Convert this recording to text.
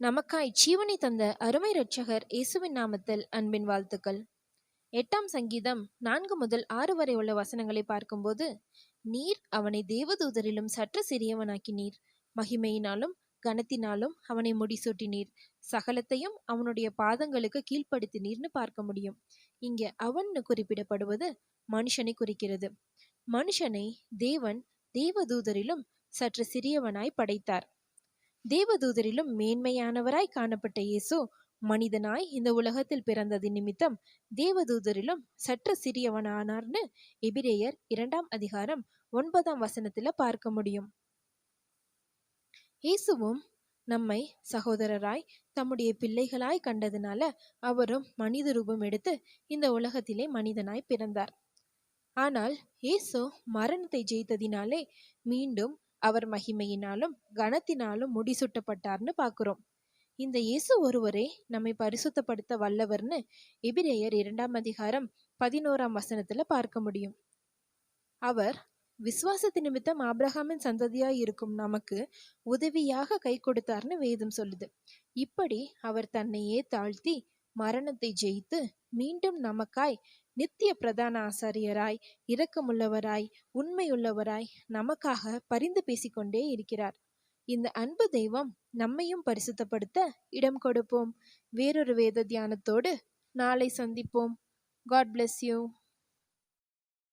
நமக்காய் ஜீவனை தந்த அருமை இரட்சகர் இயேசுவின் நாமத்தில் அன்பின் வாழ்த்துக்கள். 8ஆம் சங்கீதம் 4 முதல் 6 வரை உள்ள வசனங்களை பார்க்கும்போது, நீர் அவனை தேவதூதரிலும் சற்று சிறியவனாக்கினீர், மகிமையினாலும் கனத்தினாலும் அவனை முடிசூட்டினீர், சகலத்தையும் அவனுடைய பாதங்களுக்கு கீழ்ப்படுத்தினீர்னு பார்க்க முடியும். இங்க அவன்னு குறிப்பிடப்படுவது மனுஷனை குறிக்கிறது. மனுஷனை தேவன் தேவதூதரிலும் சற்று சிறியவனாய் படைத்தார். தேவதூதரிலும் மேன்மையானவராய் காணப்பட்ட இயேசு மனிதனாய் இந்த உலகத்தில் பிறந்தது நிமித்தம் தேவதூதரிலும் சற்று சிறியவனானார்னு எபிரேயர் 2ஆம் அதிகாரம் 9ஆம் வசனத்துல பார்க்க முடியும். இயேசுவும் நம்மை சகோதரராய் தம்முடைய பிள்ளைகளாய் கண்டதுனால அவரும் மனித ரூபம் எடுத்து இந்த உலகத்திலே மனிதனாய் பிறந்தார். ஆனால் இயேசு மரணத்தை ஜெயித்ததினாலே மீண்டும் அவர் மகிமையினாலும் கனத்தினாலும் முடிசூட்டப்பட்டார்னு பார்க்கிறோம். இந்த இயேசு ஒருவரே நம்மை பரிசுத்தப்படுத்த வல்லவர்னு எபிரேயர் 2ஆம் அதிகாரம் 11ஆம் வசனத்துல பார்க்க முடியும். அவர் விசுவாசத்து நிமித்தம் ஆபிரகாமின் சந்ததியாய் இருக்கும் நமக்கு உதவியாக கை கொடுத்தார்னு வேதம் சொல்லுது. இப்படி அவர் தன்னையே தாழ்த்தி மரணத்தை ஜெயித்து மீண்டும் நமக்காய் நித்திய பிரதான ஆசாரியராய், இரக்கமுள்ளவராய், உண்மையுள்ளவராய் நமக்காக பரிந்து பேசிக்கொண்டே இருக்கிறார். இந்த அன்பு தெய்வம் நம்மையும் பரிசுத்தப்படுத்த இடம் கொடுப்போம். வேறொரு வேத தியானத்தோடு நாளை சந்திப்போம். God bless you.